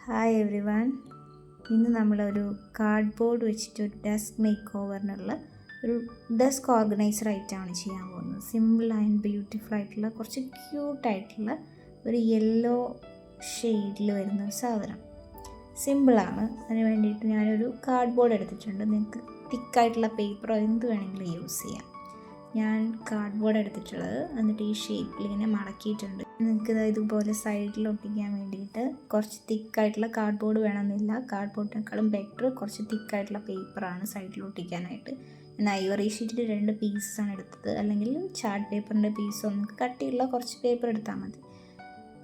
Hi every one. ഇന്ന് നമ്മളൊരു cardboard വെച്ചിട്ട് ഒരു ഡെസ്ക് മേക്ക് ഓവറിനുള്ള ഒരു ഡെസ്ക് ഓർഗനൈസർ ആയിട്ടാണ് ചെയ്യാൻ പോകുന്നത്. സിമ്പിൾ ആൻഡ് ബ്യൂട്ടിഫുൾ ആയിട്ടുള്ള കുറച്ച് ക്യൂട്ടായിട്ടുള്ള ഒരു യെല്ലോ ഷെയ്ഡിൽ വരുന്ന ഒരു സാധനം. സിമ്പിളാണ്. അതിന് വേണ്ടിയിട്ട് ഞാനൊരു കാർഡ്ബോർഡ് എടുത്തിട്ടുണ്ട്. നിങ്ങൾക്ക് തിക്കായിട്ടുള്ള പേപ്പറോ എന്ത് വേണമെങ്കിലും യൂസ് ചെയ്യാം. ഞാൻ കാർഡ്ബോർഡ് എടുത്തിട്ടുള്ളത്. എന്നിട്ട് ഈ ഷേപ്പിൽ ഇങ്ങനെ മടക്കിയിട്ടുണ്ട്. നിങ്ങൾക്ക് ഇതുപോലെ സൈഡിൽ ഒട്ടിക്കാൻ വേണ്ടിയിട്ട് കുറച്ച് തിക്കായിട്ടുള്ള കാർഡ്ബോർഡ് വേണമെന്നില്ല. കാർഡ്ബോർഡിനേക്കാളും ബെറ്റർ കുറച്ച് തിക്കായിട്ടുള്ള പേപ്പറാണ് സൈഡിൽ ഒട്ടിക്കാനായിട്ട്. ഞാൻ ഐവറി ഷീറ്റിൽ 2 പീസസാണ് എടുത്തത്. അല്ലെങ്കിൽ ചാർട്ട് പേപ്പറിൻ്റെ പീസോ നിങ്ങൾക്ക് കട്ടിയുള്ള കുറച്ച് പേപ്പർ എടുത്താൽ മതി.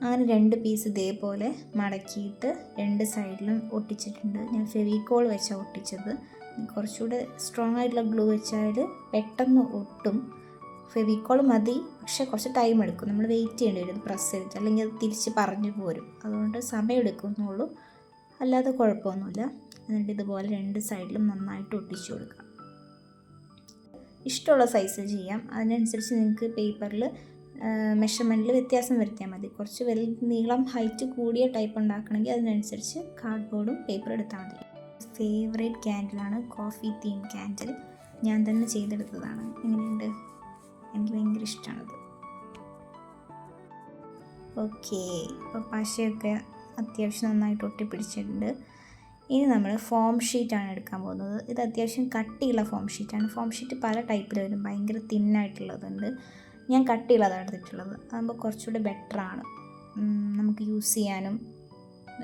അങ്ങനെ 2 പീസ് ഇതേപോലെ മടക്കിയിട്ട് 2 സൈഡിലും ഒട്ടിച്ചിട്ടുണ്ട്. ഞാൻ ഫെവിക്കോൾ വെച്ചാണ് ഒട്ടിച്ചത്. കുറച്ചുകൂടെ സ്ട്രോങ് ആയിട്ടുള്ള ഗ്ലൂ വെച്ചാൽ പെട്ടെന്ന് ഒട്ടും. ഫെവിക്കോൾ മതി, പക്ഷേ കുറച്ച് ടൈം എടുക്കും. നമ്മൾ വെയിറ്റ് ചെയ്യേണ്ടി വരും പ്രസ് ചെയ്തിട്ട്, അല്ലെങ്കിൽ അത് തിരിച്ച് പറഞ്ഞു പോരും. അതുകൊണ്ട് സമയം എടുക്കുന്നുള്ളൂ, അല്ലാതെ കുഴപ്പമൊന്നുമില്ല. എന്നിട്ട് ഇതുപോലെ 2 സൈഡിലും നന്നായിട്ട് ഒട്ടിച്ചു കൊടുക്കാം. ഇഷ്ടമുള്ള സൈസ് ചെയ്യാം. അതിനനുസരിച്ച് നിങ്ങൾക്ക് പേപ്പറിൽ മെഷർമെൻറ്റിൽ വ്യത്യാസം വരുത്തിയാൽ മതി. കുറച്ച് നീളം ഹൈറ്റ് കൂടിയ ടൈപ്പ് ഉണ്ടാക്കണമെങ്കിൽ അതിനനുസരിച്ച് കാർഡ്ബോർഡും പേപ്പറും എടുത്താൽ മതി. ഫേവറേറ്റ് ക്യാൻഡിലാണ് കോഫി തീം ക്യാൻഡിൽ. ഞാൻ തന്നെ ചെയ്തെടുത്തതാണ്. എങ്ങനെയുണ്ട്? എനിക്ക് ഭയങ്കര ഇഷ്ടമാണത്. ഓക്കെ, ഇപ്പോൾ പശയൊക്കെ അത്യാവശ്യം നന്നായിട്ട് ഒട്ടിപ്പിടിച്ചിട്ടുണ്ട്. ഇനി നമ്മൾ ഫോം ഷീറ്റാണ് എടുക്കാൻ പോകുന്നത്. ഇത് അത്യാവശ്യം കട്ടിയുള്ള ഫോം ഷീറ്റാണ്. ഫോം ഷീറ്റ് പല ടൈപ്പിൽ വരും. ഭയങ്കര തിന്നായിട്ടുള്ളതുണ്ട്. ഞാൻ കട്ടിയുള്ളതാണ് എടുത്തിട്ടുള്ളത്. അതാകുമ്പോൾ കുറച്ചുകൂടി ബെറ്ററാണ്, നമുക്ക് യൂസ് ചെയ്യാനും.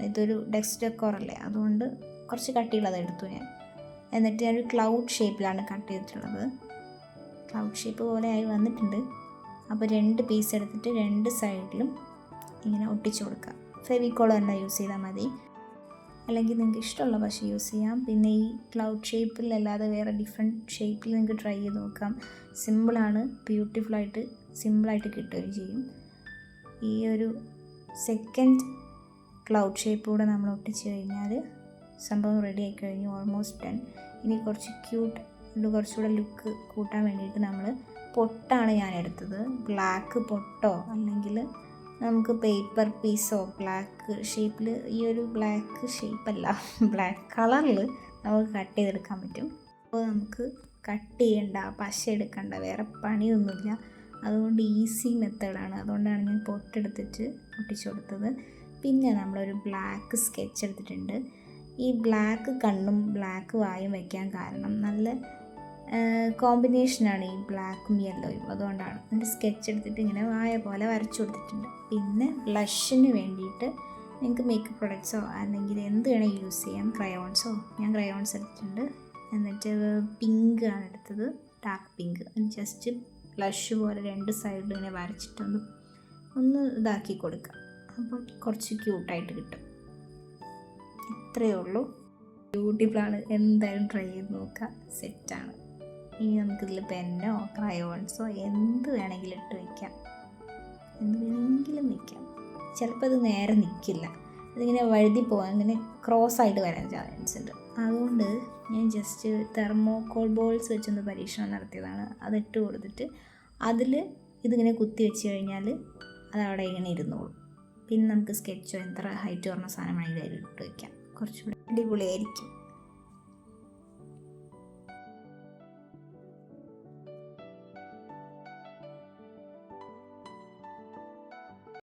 ഇതൊരു ഡെസ്ക് ഡെക്കോറല്ലേ, അതുകൊണ്ട് കുറച്ച് കട്ടിയുള്ളത് എടുത്തു ഞാൻ. എന്നിട്ട് ഞാനൊരു ക്ലൗഡ് ഷേപ്പിലാണ് കട്ട് ചെയ്തിട്ടുള്ളത്. ക്ലൗഡ് ഷേപ്പ് പോലെ ആയി വന്നിട്ടുണ്ട്. അപ്പോൾ 2 പീസ് എടുത്തിട്ട് 2 സൈഡിലും ഇങ്ങനെ ഒട്ടിച്ചു കൊടുക്കുക. ഫെവിക്കോൾ തന്നെ യൂസ് ചെയ്താൽ മതി, അല്ലെങ്കിൽ നിങ്ങൾക്ക് ഇഷ്ടമുള്ള പശ യൂസ് ചെയ്യാം. പിന്നെ ഈ ക്ലൗഡ് ഷേപ്പിൽ അല്ലാതെ വേറെ ഡിഫറെൻറ്റ് ഷേപ്പിൽ നിങ്ങൾക്ക് ട്രൈ ചെയ്ത് നോക്കാം. സിമ്പിളാണ്, ബ്യൂട്ടിഫുള്ളായിട്ട് സിമ്പിളായിട്ട് കിട്ടുകയും ചെയ്യും. ഈ ഒരു സെക്കൻഡ് ക്ലൗഡ് ഷേപ്പ് കൂടെ നമ്മൾ ഒട്ടിച്ച് കഴിഞ്ഞാൽ സംഭവം റെഡി ആയി കഴിഞ്ഞു. Almost done. ഇനി കുറച്ച് കുറച്ചുകൂടെ ലുക്ക് കൂട്ടാൻ വേണ്ടിയിട്ട് നമ്മൾ പൊട്ടാണ് ഞാൻ എടുത്തത്. ബ്ലാക്ക് പൊട്ടോ അല്ലെങ്കിൽ നമുക്ക് പേപ്പർ പീസോ ബ്ലാക്ക് ഷേപ്പിൽ, ഈ ഒരു ബ്ലാക്ക് ഷേപ്പല്ല ബ്ലാക്ക് കളറിൽ നമുക്ക് കട്ട് ചെയ്തെടുക്കാൻ പറ്റും. അപ്പോൾ നമുക്ക് കട്ട് ചെയ്യേണ്ട, പശ എടുക്കേണ്ട, വേറെ പണിയൊന്നുമില്ല. അതുകൊണ്ട് ഈസി മെത്തേഡാണ്. അതുകൊണ്ടാണ് ഞാൻ പൊട്ടെടുത്തിട്ട് ഒട്ടിച്ചു കൊടുത്തത്. പിന്നെ നമ്മളൊരു ബ്ലാക്ക് സ്കെച്ച് എടുത്തിട്ടുണ്ട്. ഈ ബ്ലാക്ക് കണ്ണും ബ്ലാക്ക് വായും വയ്ക്കാൻ കാരണം നല്ല കോമ്പിനേഷനാണ് ഈ ബ്ലാക്കും യെല്ലോയും. അതുകൊണ്ടാണ് എൻ്റെ സ്കെച്ച് എടുത്തിട്ട് ഇങ്ങനെ വായ പോലെ വരച്ചു കൊടുത്തിട്ടുണ്ട്. പിന്നെ ബ്ലഷിന് വേണ്ടിയിട്ട് നിങ്ങൾക്ക് മേക്കപ്പ് പ്രൊഡക്ട്സോ അല്ലെങ്കിൽ എന്ത് വേണമെങ്കിൽ യൂസ് ചെയ്യാം. ക്രയോൺസോ, ഞാൻ ക്രയോൺസ് എടുത്തിട്ടുണ്ട്. എന്നിട്ട് പിങ്ക് ആണ് എടുത്തത്, ഡാർക്ക് പിങ്ക്. ജസ്റ്റ് ബ്ലഷ് പോലെ 2 സൈഡിലും ഇങ്ങനെ വരച്ചിട്ടൊന്ന് ഇതാക്കി കൊടുക്കുക. അപ്പം കുറച്ച് ക്യൂട്ടായിട്ട് കിട്ടും. ഇത്രയേ ഉള്ളൂ. ബ്യൂട്ടിഫുള്ളാണ്. എന്തായാലും ട്രൈ ചെയ്ത് നോക്കുക. സെറ്റാണ്. ഇനി നമുക്കിതിൽ പെന്നോ ക്രയോൺസോ എന്ത് വേണമെങ്കിലും ഇട്ട് വയ്ക്കാം. എന്ത് വേണമെങ്കിലും വയ്ക്കാം. ചിലപ്പോൾ അത് നേരെ നിൽക്കില്ല, അതിങ്ങനെ വഴുതി പോകാൻ, ഇങ്ങനെ ക്രോസ് ആയിട്ട് വരാൻ ചാൻസ് ഉണ്ട്. അതുകൊണ്ട് ഞാൻ ജസ്റ്റ് തെർമോകോൾ ബോൾസ് വെച്ചൊന്ന് പരീക്ഷണം നടത്തിയതാണ്. അതിട്ട് കൊടുത്തിട്ട് അതിൽ ഇതിങ്ങനെ കുത്തി വെച്ച് കഴിഞ്ഞാൽ അതവിടെ ഇങ്ങനെ ഇരുന്നോളും. പിന്നെ നമുക്ക് സ്കെച്ചോ എത്ര ഹൈറ്റ് പറഞ്ഞ സാധനം വേണമെങ്കിലും അതിൽ ഇട്ട് വയ്ക്കാം. കുറച്ചുകൂടി അടിപൊളിയായിരിക്കും.